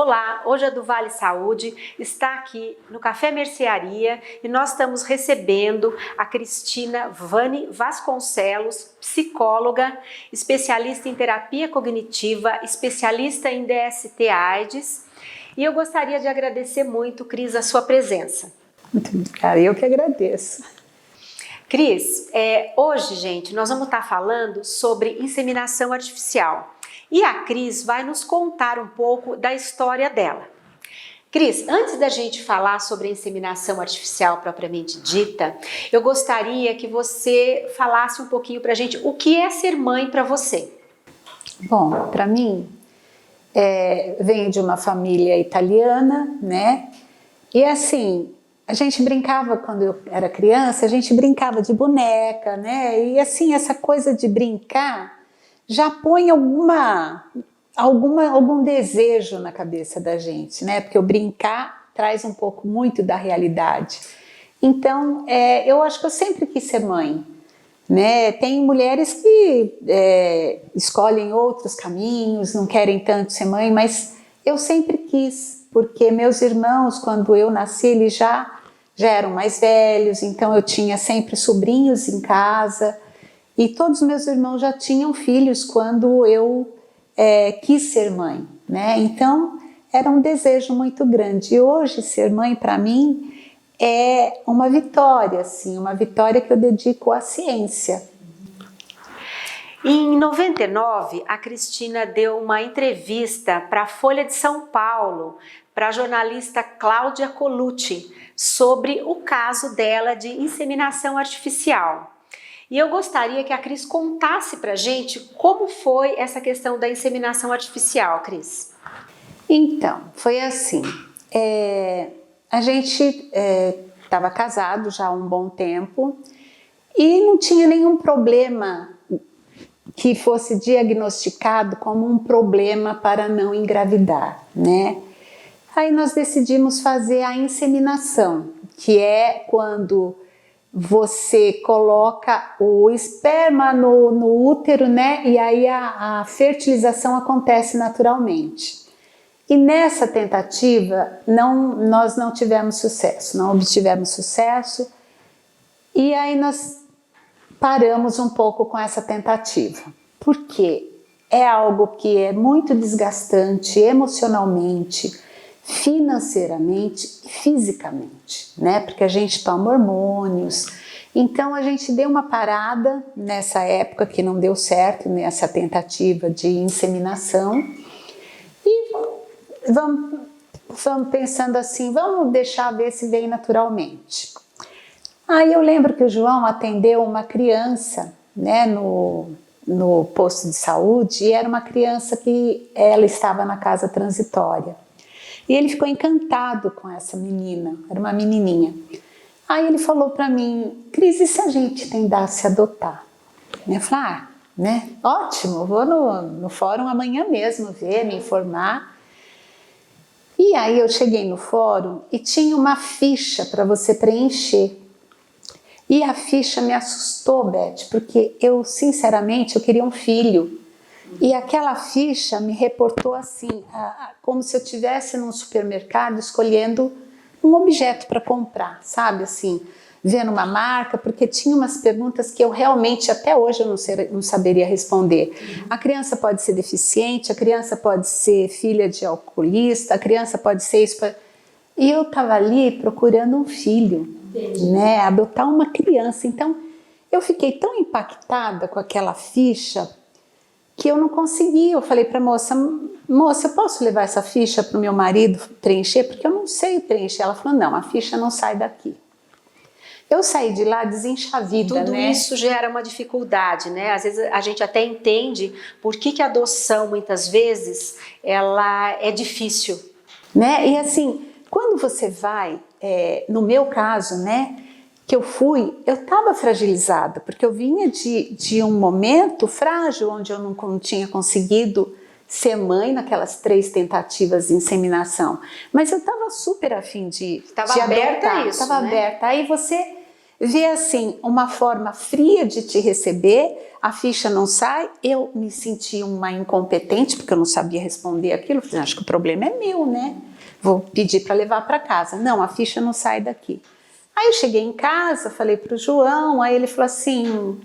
Olá, hoje a do Vale Saúde está aqui no Café Mercearia e nós estamos recebendo a Cristina Vani Vasconcelos, psicóloga, especialista em terapia cognitiva, especialista em DST/AIDS. E eu gostaria de agradecer muito, Cris, a sua presença. Muito obrigada, eu que agradeço. Cris, hoje, gente, nós vamos estar falando sobre inseminação artificial. E a Cris vai nos contar um pouco da história dela. Cris, antes da gente falar sobre a inseminação artificial propriamente dita, eu gostaria que você falasse um pouquinho pra gente o que é ser mãe para você. Bom, para mim, venho de uma família italiana, né? E assim, a gente brincava quando eu era criança, a gente brincava de boneca, né? E assim, essa coisa de brincar já põe algum desejo na cabeça da gente, né? Porque o brincar traz um pouco muito da realidade. Então, eu acho que eu sempre quis ser mãe, né? Tem mulheres que escolhem outros caminhos, não querem tanto ser mãe, mas eu sempre quis, porque meus irmãos, quando eu nasci, eles já eram mais velhos, então eu tinha sempre sobrinhos em casa. E todos os meus irmãos já tinham filhos quando eu quis ser mãe, né? Então, era um desejo muito grande. E hoje, ser mãe, para mim, é uma vitória, assim, uma vitória que eu dedico à ciência. Em 99, a Cristina deu uma entrevista para a Folha de São Paulo, para a jornalista Cláudia Colucci, sobre o caso dela de inseminação artificial. E eu gostaria que a Cris contasse pra gente como foi essa questão da inseminação artificial, Cris. Então, foi assim, a gente estava casado já há um bom tempo e não tinha nenhum problema que fosse diagnosticado como um problema para não engravidar, né? Aí nós decidimos fazer a inseminação, que é quando você coloca o esperma no útero, né? E aí a fertilização acontece naturalmente. E nessa tentativa, nós não tivemos sucesso, não obtivemos sucesso. E aí nós paramos um pouco com essa tentativa. Por quê? É algo que é muito desgastante emocionalmente, financeiramente e fisicamente, né? Porque a gente toma hormônios. Então a gente deu uma parada nessa época que não deu certo, nessa tentativa de inseminação. E vamos pensando assim, vamos deixar ver se vem naturalmente. Aí eu lembro que o João atendeu uma criança, né, no posto de saúde, e era uma criança que ela estava na casa transitória. E ele ficou encantado com essa menina, era uma menininha. Aí ele falou para mim, Cris, e se a gente tentasse adotar? Eu falei, né, ótimo, vou no fórum amanhã mesmo ver, me informar. E aí eu cheguei no fórum e tinha uma ficha para você preencher. E a ficha me assustou, Beth, porque eu, sinceramente, eu queria um filho. E aquela ficha me reportou assim, como se eu estivesse num supermercado escolhendo um objeto para comprar, sabe, assim, vendo uma marca, porque tinha umas perguntas que eu realmente, até hoje, eu não saberia responder. A criança pode ser deficiente, a criança pode ser filha de alcoolista, a criança pode ser isso. E eu estava ali procurando um filho, né, adotar uma criança. Então, eu fiquei tão impactada com aquela ficha que eu não consegui. Eu falei para a moça, eu posso levar essa ficha para o meu marido preencher? Porque eu não sei preencher. Ela falou, não, a ficha não sai daqui. Eu saí de lá desenchavida, Tudo né? isso gera uma dificuldade, né? Às vezes a gente até entende por que a adoção, muitas vezes, ela é difícil. Né? E assim, quando você vai, no meu caso, né, que eu estava fragilizada, porque eu vinha de um momento frágil, onde eu não tinha conseguido ser mãe naquelas 3 tentativas de inseminação. Mas eu estava super afim de Estava aberta a isso, estava né? aberta. Aí você vê assim uma forma fria de te receber, a ficha não sai, eu me senti uma incompetente, porque eu não sabia responder aquilo, falei, acho que o problema é meu, né? Vou pedir para levar para casa. Não, a ficha não sai daqui. Aí eu cheguei em casa, falei para o João, aí ele falou assim,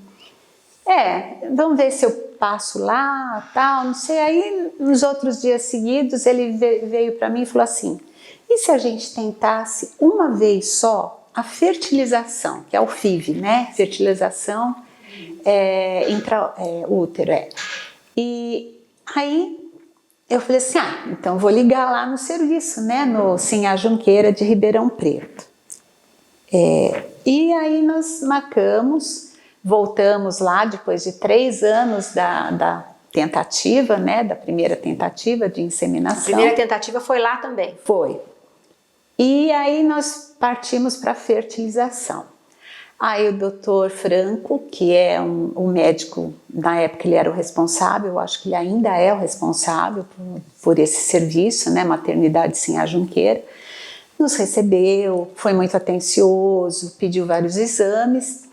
vamos ver se eu passo lá, tal, não sei. Aí nos outros dias seguidos ele veio para mim e falou assim, e se a gente tentasse uma vez só a fertilização, que é o FIV, né? Fertilização intraútero. E aí eu falei assim, então vou ligar lá no serviço, né? No Sinhá Junqueira de Ribeirão Preto. E aí nós marcamos, voltamos lá depois de 3 anos da tentativa, né? Da primeira tentativa de inseminação. A primeira tentativa foi lá também? Foi. E aí nós partimos para a fertilização. Aí o doutor Franco, que é um médico, na época ele era o responsável, eu acho que ele ainda é o responsável por esse serviço, né, Maternidade Sinhá Junqueira, nos recebeu, foi muito atencioso, pediu vários exames,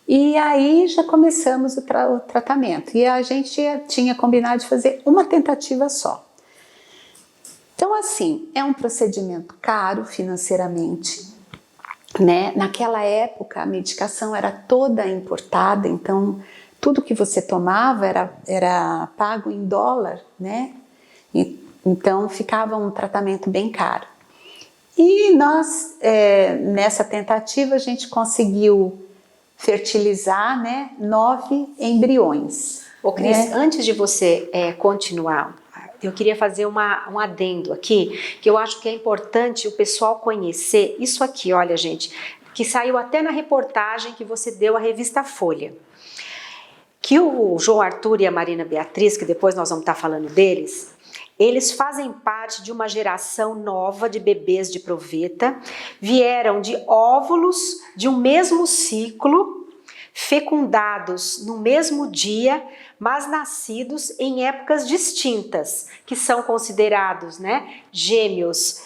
e aí já começamos o tratamento. E a gente tinha combinado de fazer uma tentativa só. Então, assim, é um procedimento caro financeiramente, né? Naquela época a medicação era toda importada, então tudo que você tomava era pago em dólar, né? Então ficava um tratamento bem caro. E nós, nessa tentativa, a gente conseguiu fertilizar, né, 9 embriões. Ô Cris, né? Antes de você continuar, eu queria fazer um adendo aqui, que eu acho que é importante o pessoal conhecer isso aqui, olha gente, que saiu até na reportagem que você deu à revista Folha. Que o João Arthur e a Marina Beatriz, que depois nós vamos estar falando deles, eles fazem parte de uma geração nova de bebês de proveta, vieram de óvulos de um mesmo ciclo, fecundados no mesmo dia, mas nascidos em épocas distintas, que são considerados, né, gêmeos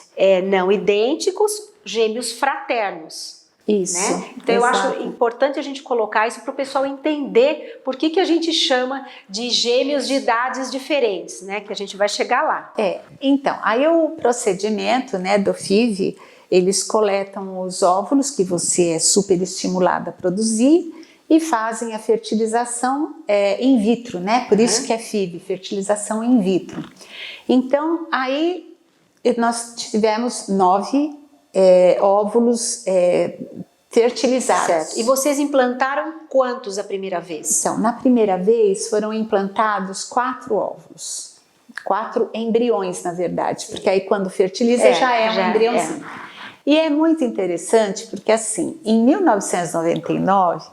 não idênticos, gêmeos fraternos. Isso. Né? Então eu acho importante a gente colocar isso para o pessoal entender por que a gente chama de gêmeos de idades diferentes, né? Que a gente vai chegar lá. Então, aí o procedimento, né, do FIV, eles coletam os óvulos que você é super estimulado a produzir e fazem a fertilização in vitro, né? Por isso que é FIV, fertilização in vitro. Então, aí nós tivemos 9 óvulos fertilizados. Certo. E vocês implantaram quantos a primeira vez? Então, na primeira vez foram implantados 4 óvulos. 4 embriões, na verdade, porque aí quando fertiliza já é um embriãozinho. E é muito interessante porque assim, em 1999,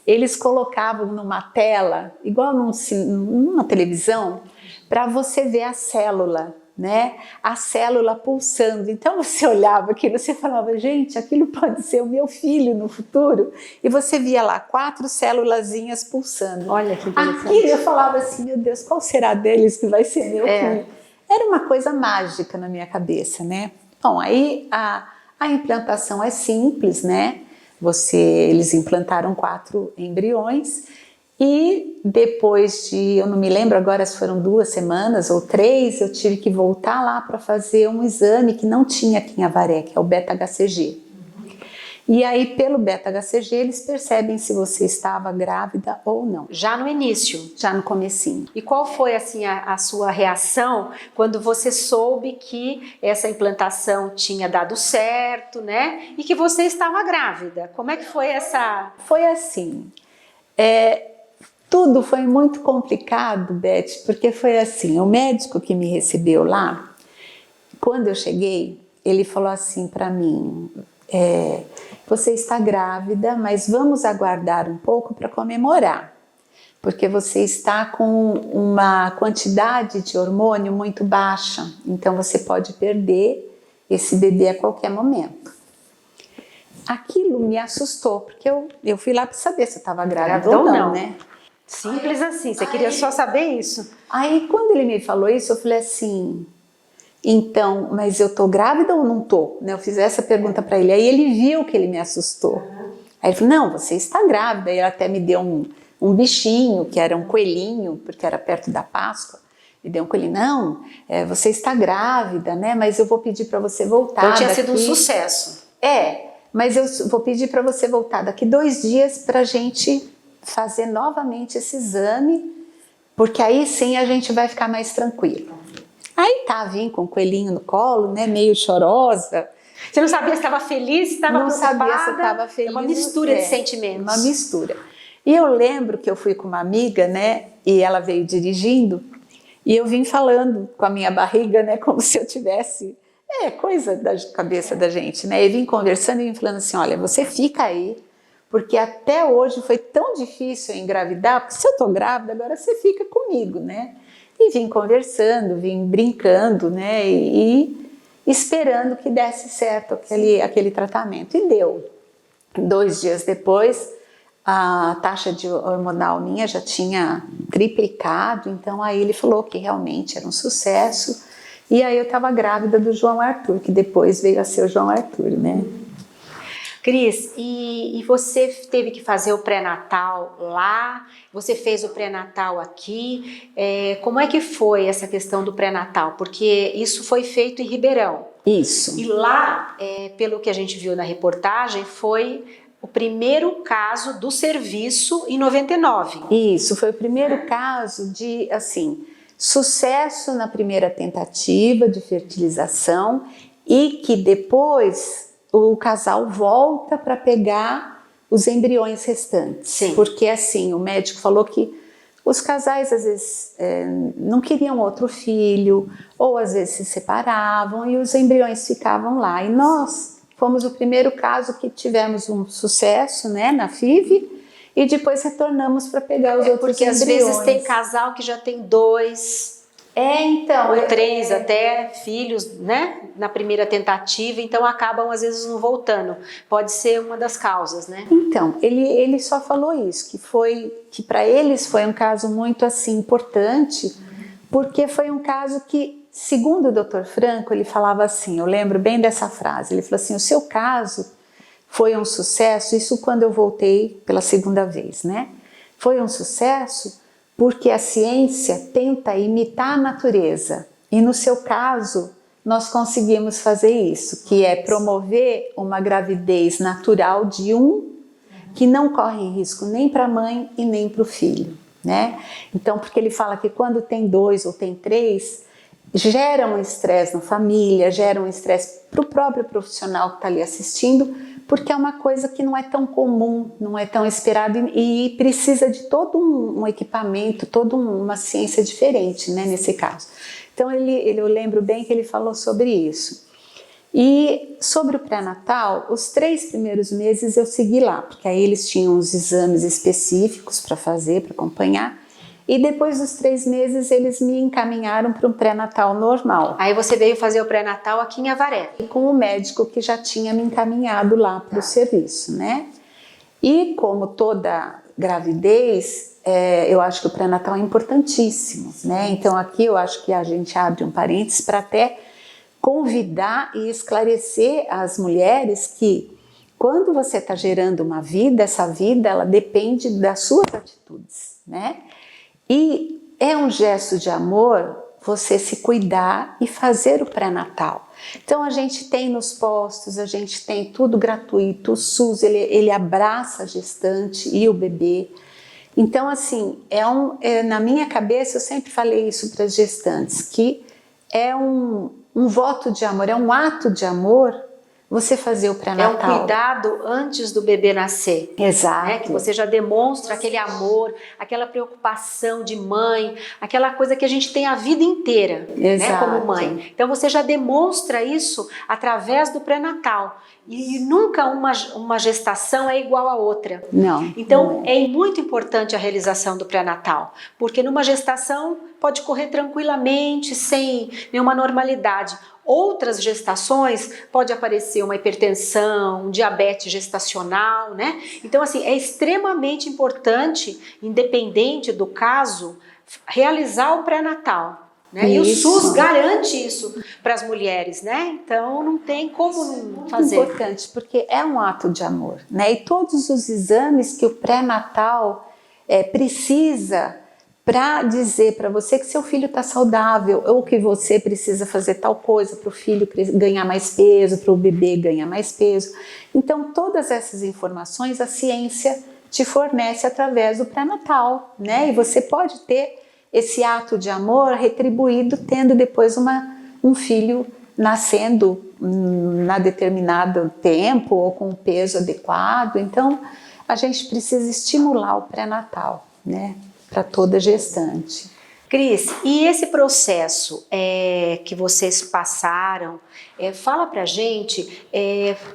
eles colocavam numa tela, igual numa televisão, para você ver a célula, né? A célula pulsando. Então você olhava aquilo, você falava, gente, aquilo pode ser o meu filho no futuro. E você via lá 4 célulazinhas pulsando. Olha que interessante. Aquilo eu falava assim, meu Deus, qual será deles que vai ser meu filho? Era uma coisa mágica na minha cabeça, né? Bom, aí a implantação é simples, né? Eles implantaram 4 embriões. E depois eu não me lembro agora se foram 2 semanas ou 3, eu tive que voltar lá para fazer um exame que não tinha aqui em Avaré, que é o beta-HCG. E aí, pelo beta-HCG, eles percebem se você estava grávida ou não. Já no início? Já no comecinho. E qual foi assim a sua reação quando você soube que essa implantação tinha dado certo, né? E que você estava grávida? Como é que foi essa... Foi assim... Tudo foi muito complicado, Beth, porque foi assim, o médico que me recebeu lá, quando eu cheguei, ele falou assim para mim, você está grávida, mas vamos aguardar um pouco para comemorar, porque você está com uma quantidade de hormônio muito baixa, então você pode perder esse bebê a qualquer momento. Aquilo me assustou, porque eu fui lá para saber se eu estava grávida ou não, né? Simples assim, você queria só saber isso. Aí quando ele me falou isso, eu falei assim, então, mas eu tô grávida ou não tô? Eu fiz essa pergunta para ele, aí ele viu que ele me assustou. Aí ele falou, não, você está grávida. E ela até me deu um bichinho, que era um coelhinho, porque era perto da Páscoa. Me deu um coelhinho, não, você está grávida, né? Mas eu vou pedir para você voltar. Então tinha sido um sucesso. Mas eu vou pedir para você voltar daqui 2 dias para a gente fazer novamente esse exame, porque aí sim a gente vai ficar mais tranquilo. Aí vim com o coelhinho no colo, né? Meio chorosa. Você não sabia se estava feliz, se estava preocupada? Não sabia se estava feliz. É uma mistura de sentimentos. Uma mistura. E eu lembro que eu fui com uma amiga, né? E ela veio dirigindo. E eu vim falando com a minha barriga, né? Como se eu tivesse... coisa da cabeça da gente, né? E vim conversando e vim falando assim, olha, você fica aí, porque até hoje foi tão difícil eu engravidar, porque se eu tô grávida, agora você fica comigo, né? E vim conversando, vim brincando, né? E esperando que desse certo aquele tratamento. E deu. 2 dias depois, a taxa hormonal minha já tinha triplicado, então aí ele falou que realmente era um sucesso. E aí eu estava grávida do João Arthur, que depois veio a ser o João Arthur, né? Cris, e você teve que fazer o pré-natal lá? Você fez o pré-natal aqui? Como é que foi essa questão do pré-natal? Porque isso foi feito em Ribeirão. Isso. E lá, pelo que a gente viu na reportagem, foi o primeiro caso do serviço em 99. Isso, foi o primeiro caso de, assim, sucesso na primeira tentativa de fertilização e que depois o casal volta para pegar os embriões restantes. Sim. Porque assim, o médico falou que os casais às vezes não queriam outro filho, ou às vezes se separavam e os embriões ficavam lá. E nós fomos o primeiro caso que tivemos um sucesso, né, na FIV, e depois retornamos para pegar os outros porque embriões. Porque às vezes tem casal que já tem 2... então... ou 3 até filhos, né? Na primeira tentativa, então acabam às vezes não voltando. Pode ser uma das causas, né? Então, ele só falou isso, que para eles foi um caso muito assim importante, porque foi um caso que, segundo o Dr. Franco, ele falava assim, eu lembro bem dessa frase, ele falou assim, o seu caso foi um sucesso, isso quando eu voltei pela segunda vez, né? Foi um sucesso porque a ciência tenta imitar a natureza e no seu caso nós conseguimos fazer isso, que é promover uma gravidez natural de que não corre risco nem para a mãe e nem para o filho, né? Então, porque ele fala que quando tem 2 ou tem 3, gera um estresse na família, gera um estresse para o próprio profissional que está ali assistindo, porque é uma coisa que não é tão comum, não é tão esperado e precisa de todo um equipamento, toda uma ciência diferente, né, nesse caso. Então eu lembro bem que ele falou sobre isso. E sobre o pré-natal, os 3 primeiros meses eu segui lá, porque aí eles tinham os exames específicos para fazer, para acompanhar. E depois dos 3 meses eles me encaminharam para um pré-natal normal. Aí você veio fazer o pré-natal aqui em Avaré. Com o médico que já tinha me encaminhado lá para o serviço, né? E como toda gravidez, eu acho que o pré-natal é importantíssimo, né? Então aqui eu acho que a gente abre um parênteses para até convidar e esclarecer as mulheres que quando você está gerando uma vida, essa vida ela depende das suas atitudes, né? E é um gesto de amor você se cuidar e fazer o pré-natal. Então a gente tem nos postos, a gente tem tudo gratuito, o SUS ele abraça a gestante e o bebê. Então assim, na minha cabeça eu sempre falei isso para as gestantes, que é um voto de amor, é um ato de amor você fazer o pré-natal. É um cuidado antes do bebê nascer. Exato. Né? Que você já demonstra aquele amor, aquela preocupação de mãe, aquela coisa que a gente tem a vida inteira, né, como mãe. Então você já demonstra isso através do pré-natal. E nunca uma gestação é igual a outra. Não. Então é muito importante a realização do pré-natal, porque numa gestação pode correr tranquilamente, sem nenhuma normalidade. Outras gestações pode aparecer uma hipertensão, um diabetes gestacional, né? Então assim, é extremamente importante, independente do caso, realizar o pré-natal. né? E o Isso. SUS garante isso para as mulheres, né? Então não tem como não fazer. É importante, porque é um ato de amor, né? E todos os exames que o pré-natal precisa para dizer para você que seu filho está saudável, ou que você precisa fazer tal coisa para o filho ganhar mais peso, para o bebê ganhar mais peso. Então, todas essas informações a ciência te fornece através do pré-natal, né? E você pode ter esse ato de amor retribuído tendo depois um filho nascendo na determinado tempo ou com um peso adequado. Então, a gente precisa estimular o pré-natal, né? Para toda gestante. Cris, e esse processo que vocês passaram, fala pra gente,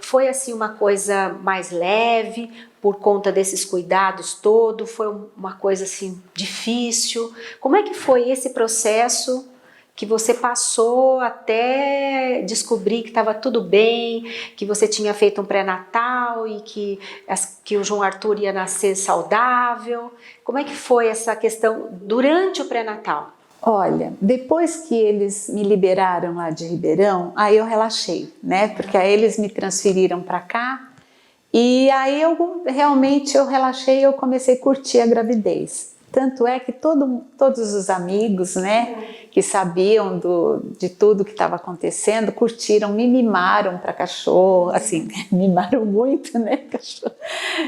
foi assim uma coisa mais leve por conta desses cuidados todos? Foi uma coisa assim difícil? Como é que foi esse processo que você passou até descobrir que estava tudo bem, que você tinha feito um pré-natal e que o João Arthur ia nascer saudável? Como é que foi essa questão durante o pré-natal? Olha, depois que eles me liberaram lá de Ribeirão, aí eu relaxei, né? Porque aí eles me transferiram para cá e aí eu realmente relaxei e eu comecei a curtir a gravidez. Tanto é que todos os amigos, né, que sabiam de tudo que estava acontecendo, curtiram, me mimaram para cachorro, assim, mimaram muito, né, cachorro.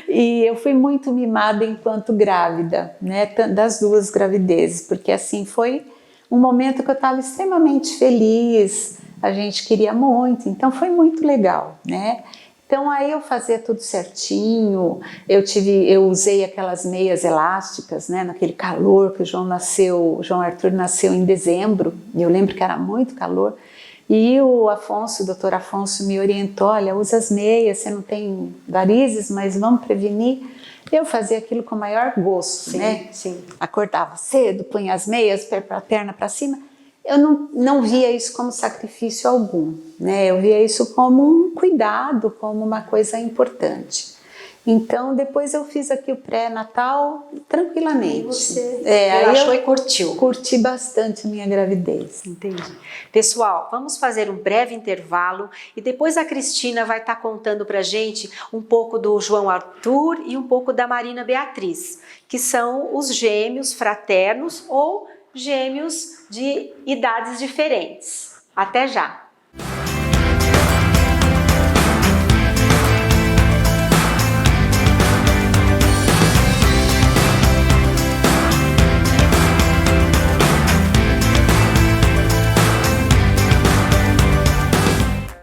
E eu fui muito mimada enquanto grávida, né, das duas gravidezes, porque assim foi um momento que eu estava extremamente feliz, a gente queria muito, então foi muito legal, né. Então aí eu fazia tudo certinho, eu usei aquelas meias elásticas, né, naquele calor que o João Arthur nasceu em dezembro, e eu lembro que era muito calor, e o Dr. Afonso me orientou, olha, usa as meias, você não tem varizes, mas vamos prevenir. Eu fazia aquilo com o maior gosto, Sim, né? sim. Acordava cedo, punha as meias, perna para cima. Eu não via isso como sacrifício algum, né? Eu via isso como um cuidado, como uma coisa importante. Então, depois eu fiz aqui o pré-natal tranquilamente. E você relaxou e curtiu. Curti bastante a minha gravidez. Entendi. Pessoal, vamos fazer um breve intervalo e depois a Cristina vai estar contando pra gente um pouco do João Arthur e um pouco da Marina Beatriz, que são os gêmeos fraternos ou gêmeos de idades diferentes. Até já!